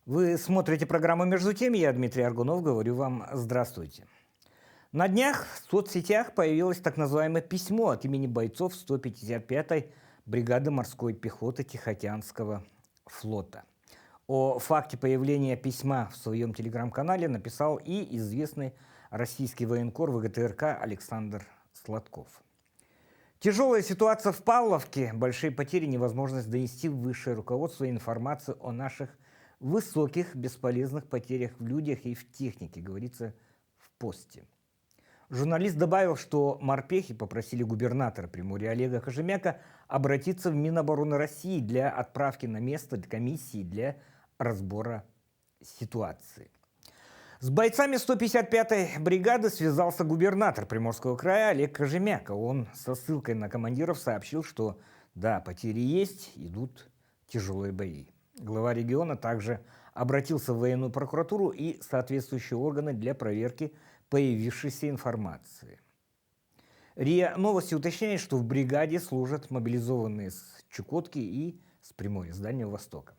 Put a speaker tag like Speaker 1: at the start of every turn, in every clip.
Speaker 1: Вы смотрите программу «Между тем». Я Дмитрий Аргунов, говорю вам здравствуйте. На днях в соцсетях появилось так называемое письмо от имени бойцов 155-й бригады морской пехоты Тихоокеанского флота. О факте появления письма в своем телеграм-канале написал и известный российский военкор ВГТРК Александр Сладков. Тяжелая ситуация в Павловке, большие потери, невозможность донести в высшее руководство информацию о наших высоких бесполезных потерях в людях и в технике, говорится в посте. Журналист добавил, что морпехи попросили губернатора Приморья Олега Кожемяка обратиться в Минобороны России для отправки на место комиссии для разбора ситуации. С бойцами 155-й бригады связался губернатор Приморского края Олег Кожемяка. Он со ссылкой на командиров сообщил, что да, потери есть, идут тяжелые бои. Глава региона также обратился в военную прокуратуру и соответствующие органы для проверки появившейся информации. РИА Новости уточняет, что в бригаде служат мобилизованные с Чукотки и с Приморья, с Дальнего Востока.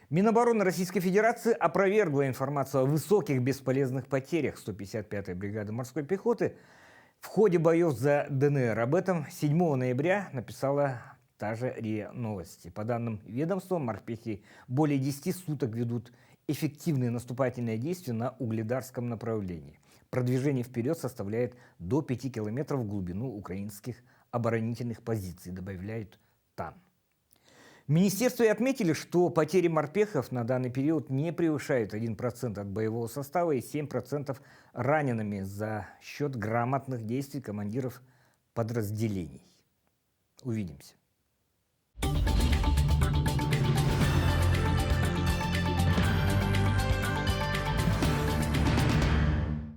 Speaker 1: Минобороны Российской Федерации опровергла информацию о высоких бесполезных потерях 155-й бригады морской пехоты в ходе боев за ДНР. Об этом 7 ноября написала та же РИА Новости. По данным ведомства, морпехи более 10 суток ведут эффективные наступательные действия на Угледарском направлении. Продвижение вперед составляет до 5 километров в глубину украинских оборонительных позиций, добавляют там. В министерстве отметили, что потери морпехов на данный период не превышают 1% от боевого состава и 7% ранеными за счет грамотных действий командиров подразделений. Увидимся.